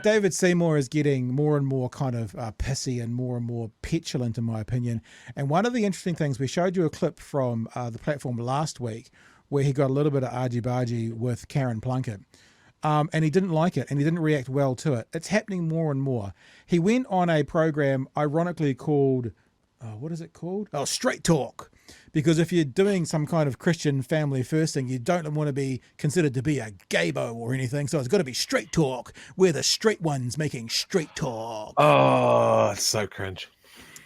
David Seymour is getting more and more kind of pissy and more petulant, in my opinion. And one of the interesting things, we showed you a clip from the platform last week where he got a little bit of argy-bargy with Karen Plunkett. And he didn't like it, and he didn't react well to it. It's happening more and more. He went on a program ironically called, what is it called? Oh, Straight Talk. Because if you're doing some kind of Christian family first thing, you don't want to be considered to be a gaybo or anything. So it's got to be straight talk. We're the straight ones making straight talk. Oh, it's so cringe.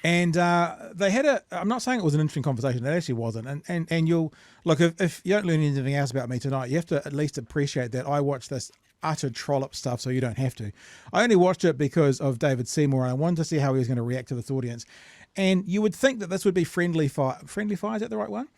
And they had I'm not saying it was an interesting conversation. It actually wasn't. And you'll, look, if you don't learn anything else about me tonight, you have to at least appreciate that I watch this utter trollop stuff, so you don't have to. I only watched it because of David Seymour, and I wanted to see how he was going to react to this audience. And you would think that this would be friendly fire, is that the right one?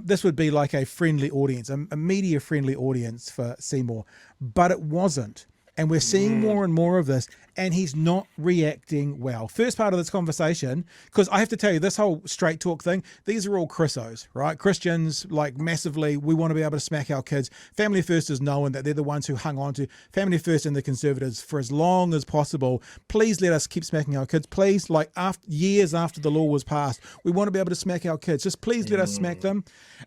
This would be like a friendly audience, a media-friendly audience for Seymour, but it wasn't. And we're seeing more and more of this, and he's not reacting well. First part of this conversation, because I have to tell you, this whole straight talk thing, these are all Chrisos, right? Christians, like massively, we want to be able to smack our kids. Family First is known that they're the ones who hung on to Family First and the Conservatives for as long as possible. Please let us keep smacking our kids. Please, like years after the law was passed, we want to be able to smack our kids. Just please let us smack them.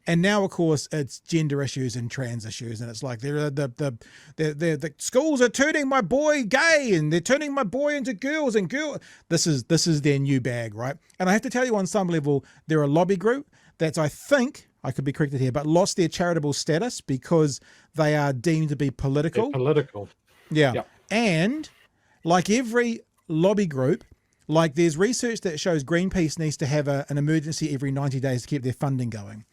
And now, of course, it's gender issues and trans issues, and it's like the schools are turning my boy gay, and they're turning my boy into girls and girl. This is their new bag, right? And I have to tell you, on some level, they're a lobby group that's, I think, I could be corrected here, but lost their charitable status because they are deemed to be political. They're political. Yeah. Yep. And like every lobby group, like there's research that shows Greenpeace needs to have an emergency every 90 days to keep their funding going.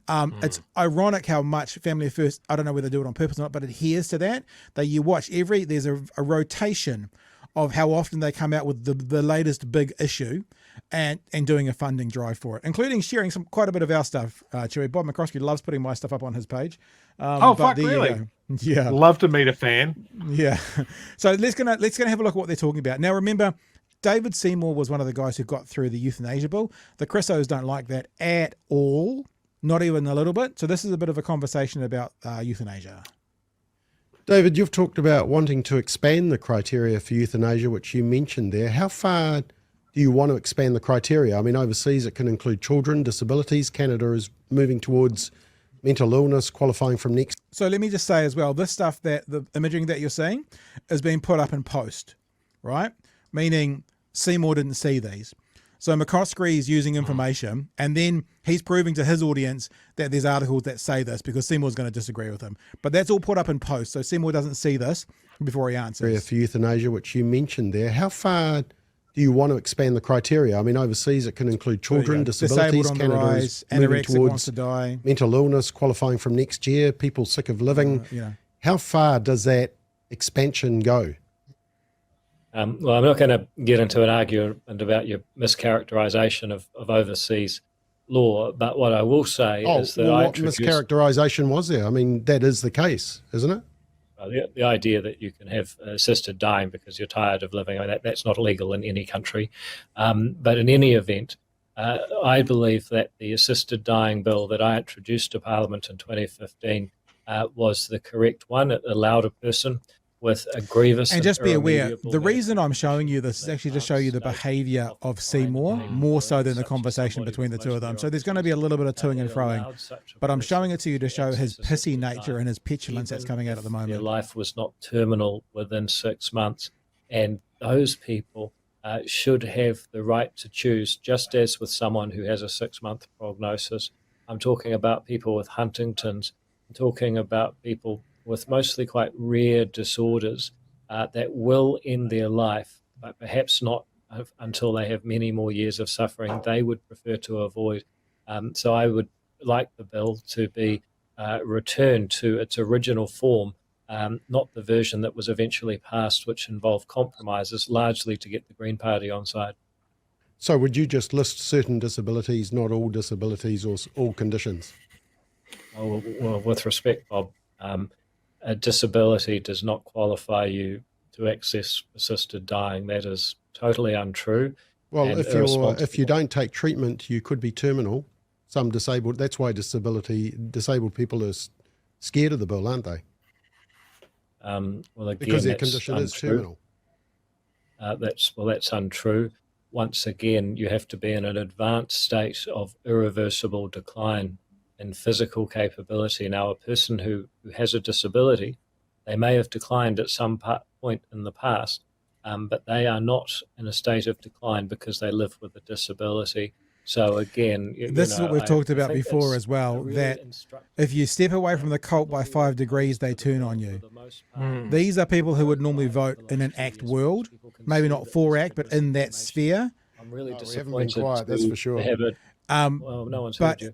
It's ironic how much Family First, I don't know whether they do it on purpose or not, but adheres to that. You watch there's a rotation of how often they come out with the latest big issue and doing a funding drive for it, including sharing quite a bit of our stuff. Chewy, Bob McCroskey loves putting my stuff up on his page. Fuck, really? Yeah. Love to meet a fan. Yeah. So let's gonna have a look at what they're talking about. Now, remember, David Seymour was one of the guys who got through the euthanasia bill. The Chrisos don't like that at all. Not even a little bit. So this is a bit of a conversation about euthanasia. David, you've talked about wanting to expand the criteria for euthanasia, which you mentioned there. How far do you want to expand the criteria? I mean, overseas it can include children, disabilities. Canada is moving towards mental illness, qualifying from next. So let me just say as well, this stuff, that the imaging that you're seeing is being put up in post, right? Meaning Seymour didn't see these. So McCoskey is using information, and then he's proving to his audience that there's articles that say this, because Seymour's going to disagree with him. But that's all put up in post, so Seymour doesn't see this before he answers. For euthanasia, which you mentioned there, how far do you want to expand the criteria? I mean, overseas it can include children, disabilities. On Canada the is rise, moving anorexic towards wants to die. Mental illness, qualifying from next year, people sick of living. How far does that expansion go? Well, I'm not going to get into an argument about your mischaracterization of overseas law, but what I will say is that what mischaracterization was there? I mean, that is the case, isn't it? The idea that you can have assisted dying because you're tired of living, I mean, that's not legal in any country. But in any event, I believe that the assisted dying bill that I introduced to Parliament in 2015 was the correct one. It allowed a person with a grievous and just be aware, the reason I'm showing you this is actually to show you the behaviour of Seymour more so than the conversation between the two of them. So there's going to be a little bit of toing and froing, but I'm showing it to you to show his pissy nature and his petulance that's coming out at the moment. Their life was not terminal within 6 months, and those people should have the right to choose, just as with someone who has a 6-month prognosis. I'm talking about people with Huntington's. I'm talking about people with mostly quite rare disorders that will end their life, but perhaps not until they have many more years of suffering they would prefer to avoid. So I would like the bill to be returned to its original form, not the version that was eventually passed, which involved compromises largely to get the Green Party on side. So would you just list certain disabilities, not all disabilities or all conditions? Well, with respect, Bob, a disability does not qualify you to access assisted dying. That is totally untrue. Well, if you don't take treatment, you could be terminal. Some disabled, that's why disabled people are scared of the bill, aren't they? Well, again, because their condition is terminal. That's untrue. Once again, you have to be in an advanced state of irreversible decline in physical capability. Now, a person who has a disability, they may have declined at some point in the past, but they are not in a state of decline because they live with a disability. So again, this is what we've talked about before as well, that if you step away from the cult by 5 degrees, they turn on you. These are people who would normally vote in an ACT world, maybe not for ACT, but in that sphere. I'm really disappointed. We haven't been quiet, that's for sure. Well, no one's heard you.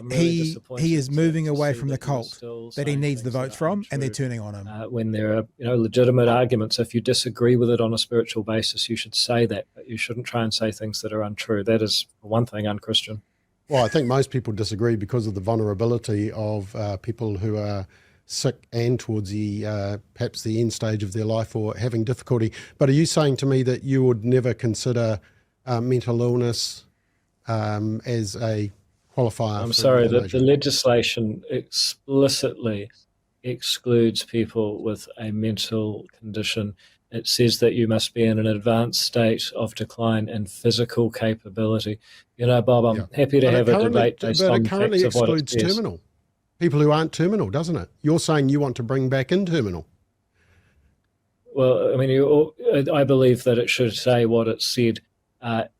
He is moving away from the cult that he needs the votes from, and they're turning on him. When there are legitimate arguments, if you disagree with it on a spiritual basis, you should say that, but you shouldn't try and say things that are untrue. That is, for one thing, unchristian. Well, I think most people disagree because of the vulnerability of people who are sick and towards the perhaps the end stage of their life or having difficulty. But are you saying to me that you would never consider mental illness as a qualifier? I'm sorry, that the legislation explicitly excludes people with a mental condition. It says that you must be in an advanced state of decline in physical capability. Bob, I'm happy to have a debate based on it currently facts of what it excludes says. terminal. People who aren't terminal, doesn't it? You're saying you want to bring back in terminal. Well, I mean, I believe that it should say what it said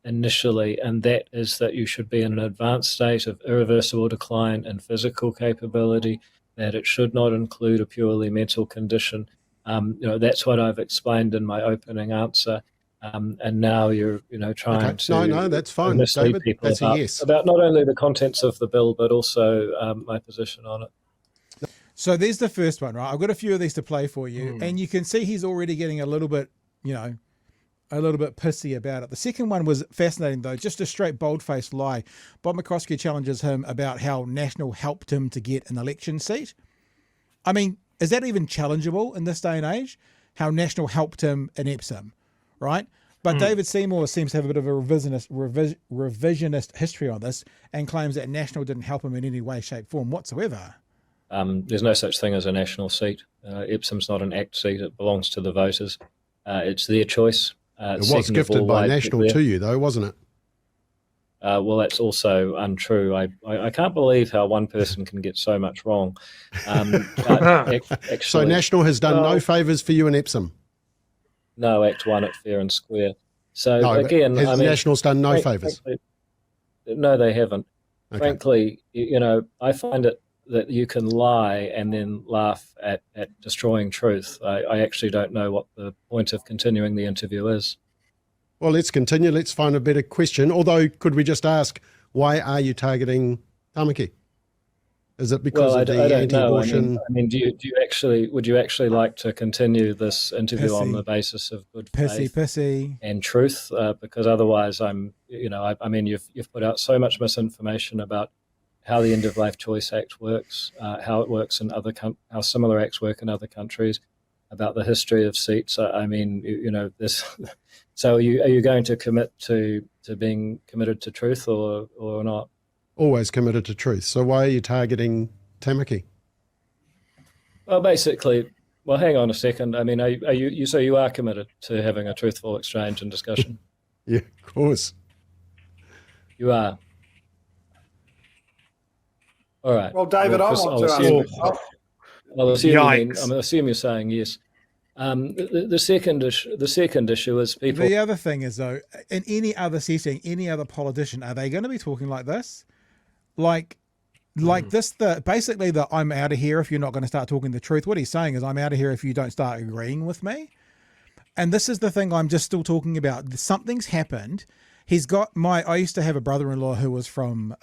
initially, and that is that you should be in an advanced state of irreversible decline in physical capability, that it should not include a purely mental condition. That's what I've explained in my opening answer. And now you're, trying to no, that's fine, mislead David. people That's a yes. about not only the contents of the bill, but also my position on it. So there's the first one, right? I've got a few of these to play for you, and you can see he's already getting a little bit pissy about it. The second one was fascinating, though, just a straight bold-faced lie. Bob McCoskey challenges him about how National helped him to get an election seat. I mean, is that even challengeable in this day and age? How National helped him in Epsom, right? But David Seymour seems to have a bit of a revisionist history on this and claims that National didn't help him in any way, shape, form whatsoever. There's no such thing as a national seat. Epsom's not an ACT seat. It belongs to the voters. It's their choice. It was gifted by National to you, though, wasn't it? Well, that's also untrue. I can't believe how one person can get so much wrong. Actually, so National has done no favours for you in Epsom? No, Act 1 at fair and square. So no, again, has National's done no favours? No, they haven't. Okay. Frankly, I find it that you can lie and then laugh at destroying truth. I actually don't know what the point of continuing the interview is. Well, let's continue. Let's find a better question. Although, could we just ask, why are you targeting Tamaki? Is it because of the anti-abortion? I mean, would you actually like to continue this interview on the basis of good faith and truth? Because otherwise, you've put out so much misinformation about how the End of Life Choice Act works, how it works in how similar acts work in other countries, about the history of seats. This. So are you going to commit to being committed to truth or not? Always committed to truth. So why are you targeting Tamaki? Well, basically, hang on a second. I mean, are you so you are committed to having a truthful exchange and discussion? Yeah, of course. You are. All right. Well, David, I want to ask. I'm assuming you're saying yes. The second issue is people. The other thing is, though, in any other setting, any other politician, are they going to be talking like this? Like this, basically I'm out of here if you're not going to start talking the truth. What he's saying is, I'm out of here if you don't start agreeing with me. And this is the thing I'm just still talking about. Something's happened. I used to have a brother-in-law who was from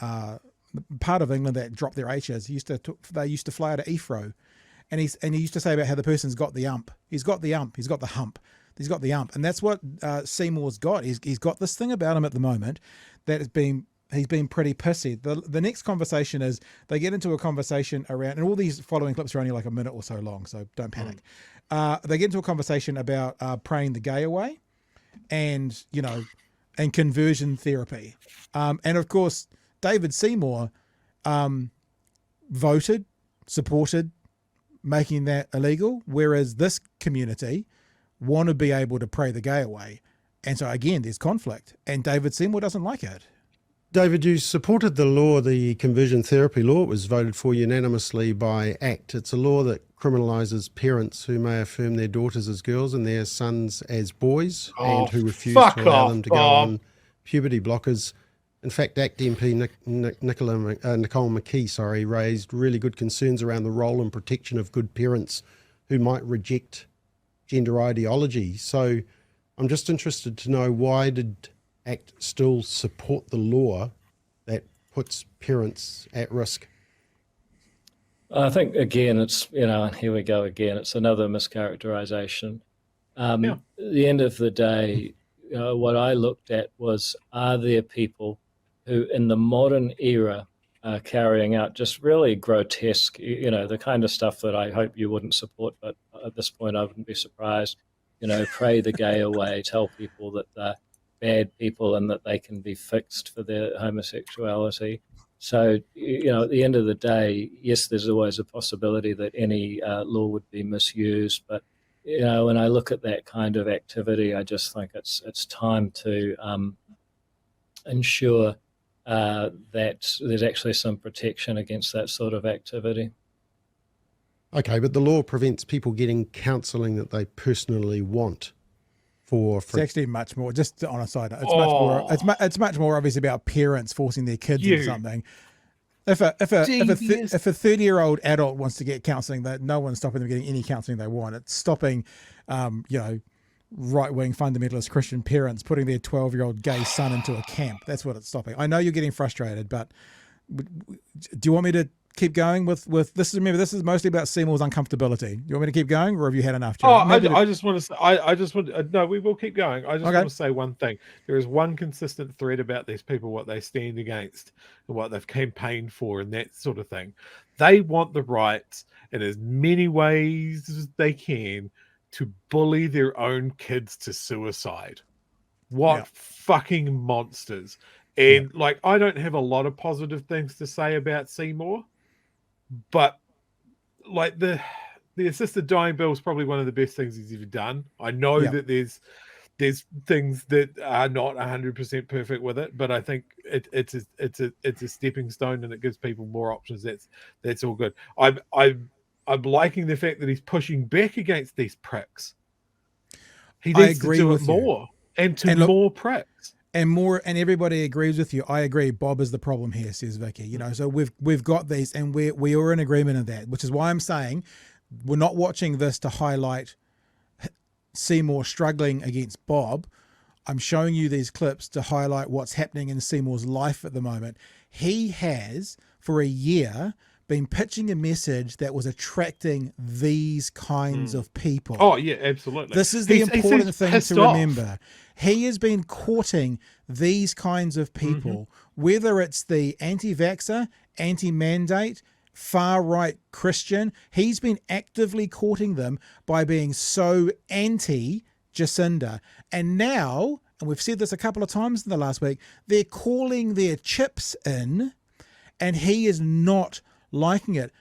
part of England that dropped their H's. They used to fly out of Heathrow. And he used to say about how the person's got the ump. He's got the ump. He's got the hump. He's got the ump. And that's what Seymour's got. He's got this thing about him at the moment that he's been pretty pissy. The next conversation is they get into a conversation around, and all these following clips are only like a minute or so long, so don't panic. They get into a conversation about praying the gay away and conversion therapy. And of course, David Seymour supported making that illegal, whereas this community want to be able to pray the gay away And so again, there's conflict, and David Seymour doesn't like it. David, you supported the law, the conversion therapy law. It was voted for unanimously by ACT. It's a law that criminalises parents who may affirm their daughters as girls and their sons as boys, and who refuse to allow them to go on puberty blockers. In fact, ACT MP Nicole McKee, raised really good concerns around the role and protection of good parents who might reject gender ideology. So I'm just interested to know, why did ACT still support the law that puts parents at risk? I think, again, it's, and here we go again, it's another mischaracterization. At the end of the day, what I looked at was, are there people who in the modern era are carrying out just really grotesque, the kind of stuff that I hope you wouldn't support, but at this point I wouldn't be surprised, pray the gay away, tell people that they're bad people and that they can be fixed for their homosexuality. So, at the end of the day, yes, there's always a possibility that any law would be misused. But, when I look at that kind of activity, I just think it's time to ensure that there's actually some protection against that sort of activity. Okay, but the law prevents people getting counselling that they personally want. It's actually much more, just on a side note, it's much more obviously about parents forcing their kids into something. If a 30-year-old adult wants to get counselling, that no one's stopping them getting any counselling they want. It's stopping, right-wing fundamentalist Christian parents putting their 12-year-old gay son into a camp. That's what it's stopping. I know you're getting frustrated, but do you want me to keep going with this? Remember, this is mostly about Seymour's uncomfortability. Do you want me to keep going, or have you had enough? I just want to say, no, we will keep going. I just want to say one thing. There is one consistent thread about these people, what they stand against and what they've campaigned for and that sort of thing. They want the right in as many ways as they can to bully their own kids to suicide. What fucking monsters. And I don't have a lot of positive things to say about Seymour, but the assisted dying bill is probably one of the best things he's ever done. I know that there's things that are not 100% perfect with it, but I think it's a stepping stone, and it gives people more options. That's all good. I'm liking the fact that he's pushing back against these pricks. He needs to do it more and more pricks. And everybody agrees with you. I agree. Bob is the problem here, says Vicky. So we've got these, and we are in agreement on that, which is why I'm saying we're not watching this to highlight Seymour struggling against Bob. I'm showing you these clips to highlight what's happening in Seymour's life at the moment. He has, for a year, been pitching a message that was attracting these kinds of people. Oh, yeah, absolutely. This is the important thing to remember. He has been courting these kinds of people, whether it's the anti-vaxxer, anti-mandate, far-right Christian. He's been actively courting them by being so anti-Jacinda. And now, and we've said this a couple of times in the last week, they're calling their chips in, and he is not liking it.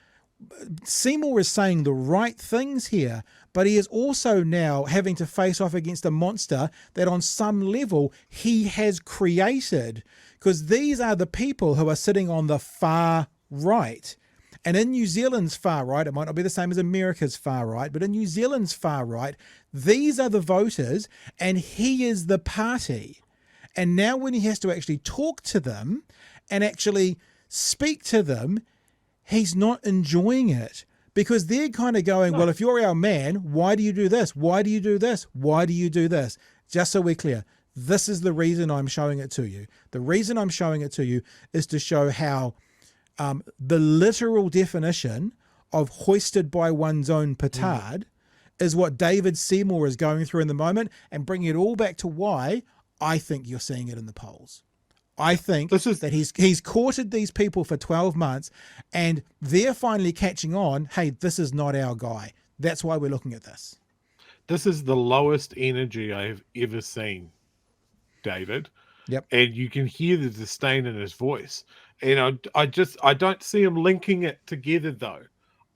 Seymour is saying the right things here, but he is also now having to face off against a monster that on some level he has created, because these are the people who are sitting on the far right. And in New Zealand's far right, it might not be the same as America's far right, but in New Zealand's far right, these are the voters and he is the party. And now when he has to actually talk to them and actually speak to them, he's not enjoying it, because they're kind of going, well, if you're our man, why do you do this? Why do you do this? Why do you do this? Just so we're clear, this is the reason I'm showing it to you. The reason I'm showing it to you is to show how the literal definition of hoisted by one's own petard is what David Seymour is going through in the moment, and bringing it all back to why I think you're seeing it in the polls. I think that he's courted these people for 12 months and they're finally catching on, hey, this is not our guy. That's why we're looking at this. This is the lowest energy I've ever seen, David. Yep. And you can hear the disdain in his voice. And I don't see him linking it together, though.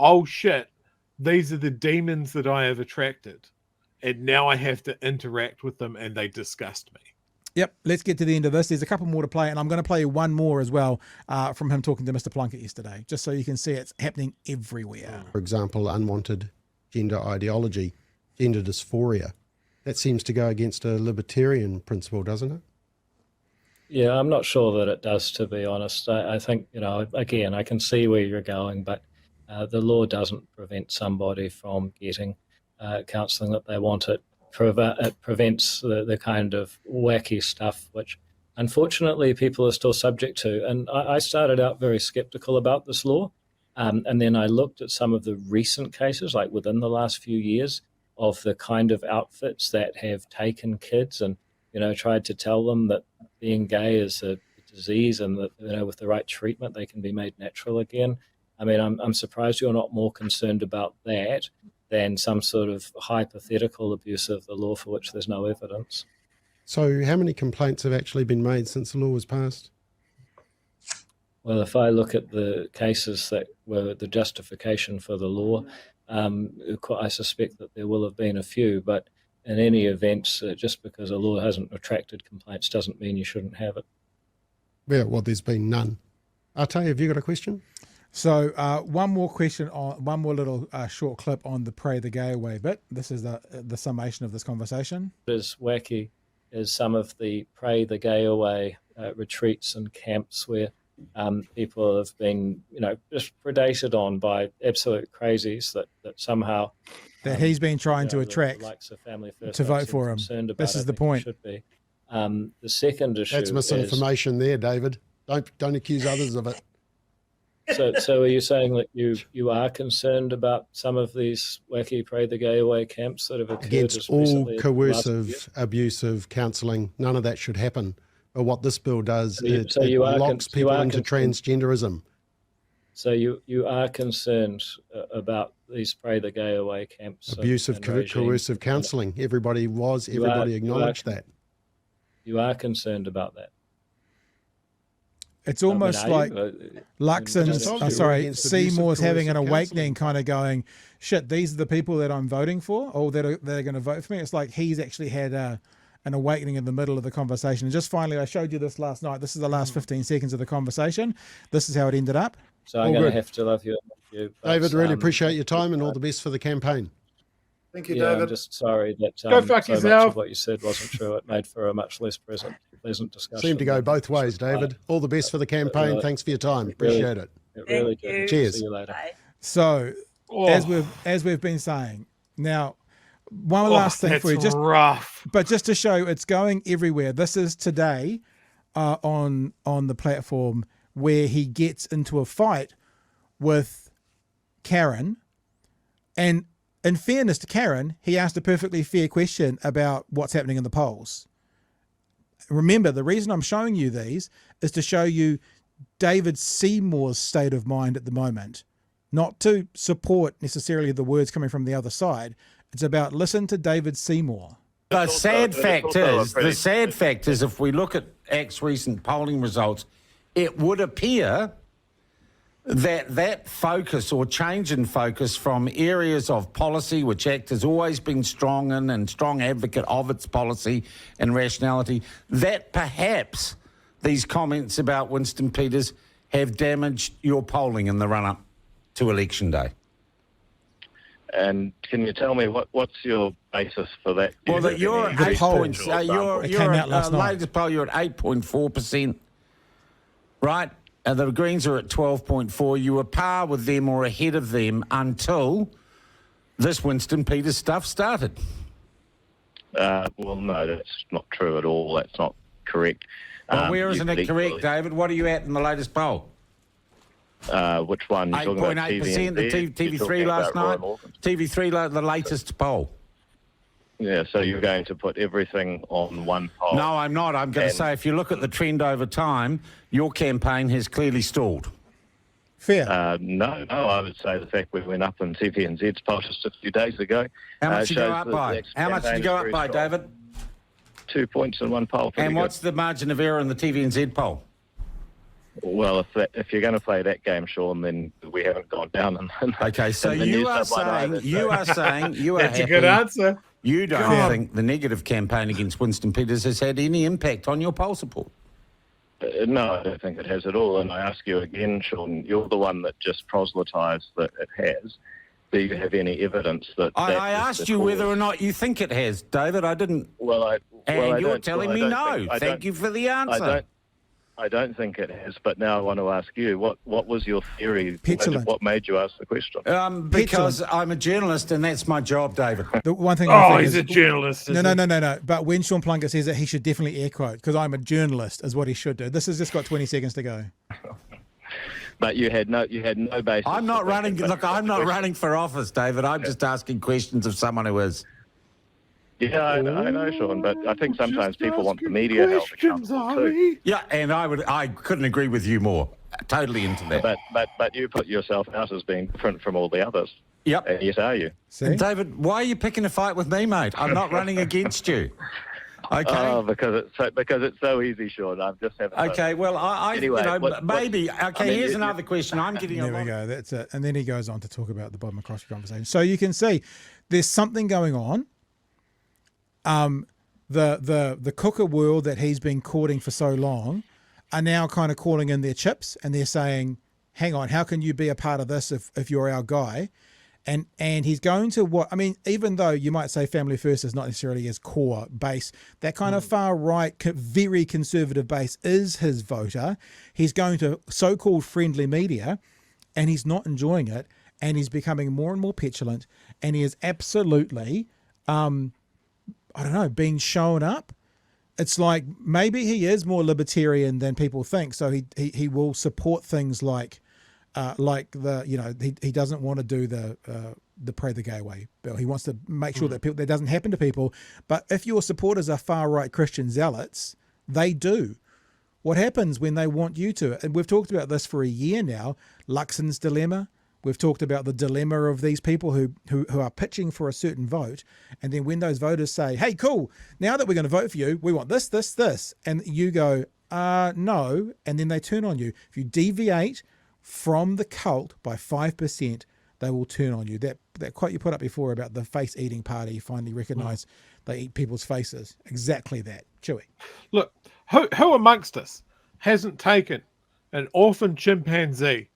Oh, shit. These are the demons that I have attracted. and now I have to interact with them, and they disgust me. Yep, let's get to the end of this. There's a couple more to play, and I'm going to play you one more as well from him talking to Mr. Plunkett yesterday, just so you can see it's happening everywhere. For example, unwanted gender ideology, gender dysphoria. That seems to go against a libertarian principle, doesn't it? Yeah, I'm not sure that it does, to be honest. I think, again, I can see where you're going, but the law doesn't prevent somebody from getting counselling that they want. It prevents the kind of wacky stuff which, unfortunately, people are still subject to. And I started out very sceptical about this law, and then I looked at some of the recent cases, like within the last few years, of the kind of outfits that have taken kids and tried to tell them that being gay is a disease and that with the right treatment they can be made natural again. I mean, I'm surprised you're not more concerned about that than some sort of hypothetical abuse of the law for which there's no evidence. So how many complaints have actually been made since the law was passed? Well, if I look at the cases that were the justification for the law, I suspect that there will have been a few, but in any event, just because a law hasn't attracted complaints doesn't mean you shouldn't have it. Yeah, well, there's been none. Arte, have you got a question? So one more question on one more little short clip on the pray the gay away bit. This is the summation of this conversation. As wacky as some of the pray the gay away retreats and camps where people have been, just predated on by absolute crazies that somehow that he's been trying to attract likes of Family First to vote for him. This is the point. Should be. The second issue. That's misinformation there, David. Don't accuse others of it. So are you saying that you are concerned about some of these wacky pray the gay away camps that have occurred against all coercive, abusive counselling? None of that should happen. But what this bill does, it locks people into transgenderism. So you are concerned about these pray the gay away camps? Abusive, coercive counselling. Everybody acknowledged that. You are concerned about that? It's almost like Seymour's having an awakening, kind of going, shit, these are the people that I'm voting for, or that are going to vote for me. It's like he's actually had an awakening in the middle of the conversation. And just finally, I showed you this last night. This is the last 15 seconds of the conversation. This is how it ended up. So I'm going to have to love you. David, really appreciate your time and all the best for the campaign. Thank you, David. I'm just sorry that Go fuck so yourself. much of what you said wasn't true. It made for a much less pleasant discussion. Seemed to go both ways, David. All the best for the campaign. Thanks for your time. Appreciate it. It really did. Cheers. See you later. Bye. So, as we've been saying, now one last thing for you, just to show it's going everywhere. This is today on the platform where he gets into a fight with Karen, and in fairness to Karen, he asked a perfectly fair question about what's happening in the polls. Remember, the reason I'm showing you these is to show you David Seymour's state of mind at the moment, not to support necessarily the words coming from the other side. It's about listen to David Seymour. The sad fact is, if we look at ACT's recent polling results, it would appear that focus or change in focus from areas of policy, which ACT has always been strong in and strong advocate of its policy and rationality, that perhaps these comments about Winston Peters have damaged your polling in the run-up to Election Day. And can you tell me what's your basis for that? Well, that you're at 8 points. You're latest poll, you're at 8.4%, right? And the Greens are at 12.4%. You were par with them or ahead of them until this Winston Peters stuff started. Well, no, that's not true at all. That's not correct. Well, where isn't it correct, David? What are you at in the latest poll? Which one? 8.8%, the TV3 last night. TV3, the latest poll. Yeah, so you're going to put everything on one poll? No, I'm not. I'm going to say if you look at the trend over time, your campaign has clearly stalled. Fair. No, I would say the fact we went up in TVNZ's poll just a few days ago. How much did you go up by? How much did you go up by, David? 2 points in one poll. And what's the margin of error in the TVNZ poll? Well, if you're going to play that game, Sean, then we haven't gone down. Okay, so you are saying That's a good answer. You don't think the negative campaign against Winston Peters has had any impact on your poll support? No, I don't think it has at all. And I ask you again, Sean, you're the one that just proselytised that it has. Do you have any evidence that... I asked you whether or not you think it has, David. I didn't... you're telling me no. Thank you for the answer. I don't think it has, but now I want to ask you, what was your theory? Petulant. What made you ask the question? Because I'm a journalist and that's my job, David. The one thing he's a journalist. No. But when Sean Plunkett says that, he should definitely air quote, because I'm a journalist, is what he should do. This has just got 20 seconds to go. But you had no basis. I'm not running. Look, I'm not running for office, David. I'm just asking questions of someone who is. Yeah, I know, Sean, but I think sometimes people want the media held accountable too. Yeah, and I couldn't agree with you more. Totally into that. But you put yourself out as being different from all the others. Yep. And yes, are you? See? David, why are you picking a fight with me, mate? I'm not running against you. Okay. Oh, because it's so easy, Sean. I'm just having. Okay. Well, anyway, maybe. Okay. Here's another question. I'm getting. There we go. That's it. And then he goes on to talk about the Bob McCroskey conversation. So you can see there's something going on. The cooker world that he's been courting for so long are now kind of calling in their chips, and they're saying, hang on, how can you be a part of this if you're our guy? And he's going to even though you might say Family First is not necessarily his core base, that kind of far right, very conservative base is his voter. He's going to so-called friendly media, and he's not enjoying it, and he's becoming more and more petulant, and he is absolutely, being shown up. It's like maybe he is more libertarian than people think, so he will support things like he doesn't want to do the Pray the Gay Way bill. He wants to make sure that that doesn't happen to people. But if your supporters are far right Christian zealots, they do. What happens when they want you to? And we've talked about this for a year now. Luxon's dilemma. We've talked about the dilemma of these people who are pitching for a certain vote, and then when those voters say, "Hey, cool, now that we're going to vote for you, we want this, this, this," and you go, "No," and then they turn on you. If you deviate from the cult by 5%, they will turn on you. That quote you put up before about the face eating party, you finally recognise they eat people's faces. Exactly that. Chewy. Look, who amongst us hasn't taken an orphan chimpanzee,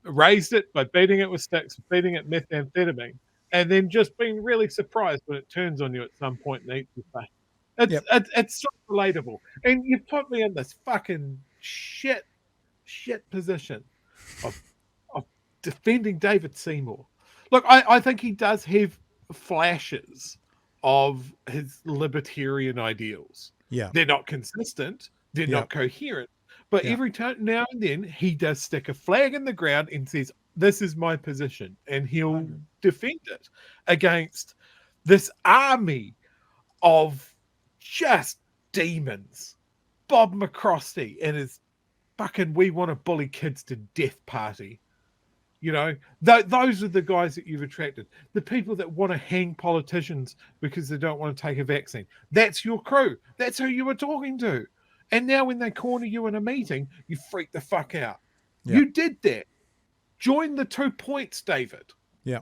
raised it by beating it with sticks, feeding it methamphetamine, and then just being really surprised when it turns on you at some point and eats your face? It's so relatable. And you put me in this fucking shit position of defending David Seymour. Look, I think he does have flashes of his libertarian ideals. Yeah. They're not consistent. They're not coherent. But every time now and then he does stick a flag in the ground and says, "This is my position," and he'll defend it against this army of just demons. Bob McCroskey and his fucking "we want to bully kids to death" party. You know, those are the guys that you've attracted. The people that want to hang politicians because they don't want to take a vaccine. That's your crew. That's who you were talking to. And now when they corner you in a meeting, you freak the fuck out. Yeah. You did that. Join the 2 points, David. Yeah.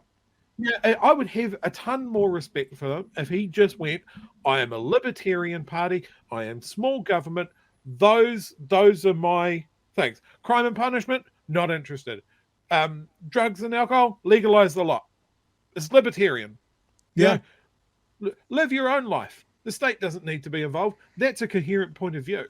Yeah, I would have a ton more respect for him if he just went, "I am a libertarian party. I am small government. Those are my things. Crime and punishment, not interested. Drugs and alcohol, legalize the lot. It's libertarian. Yeah. You know, live your own life. The state doesn't need to be involved." That's a coherent point of view.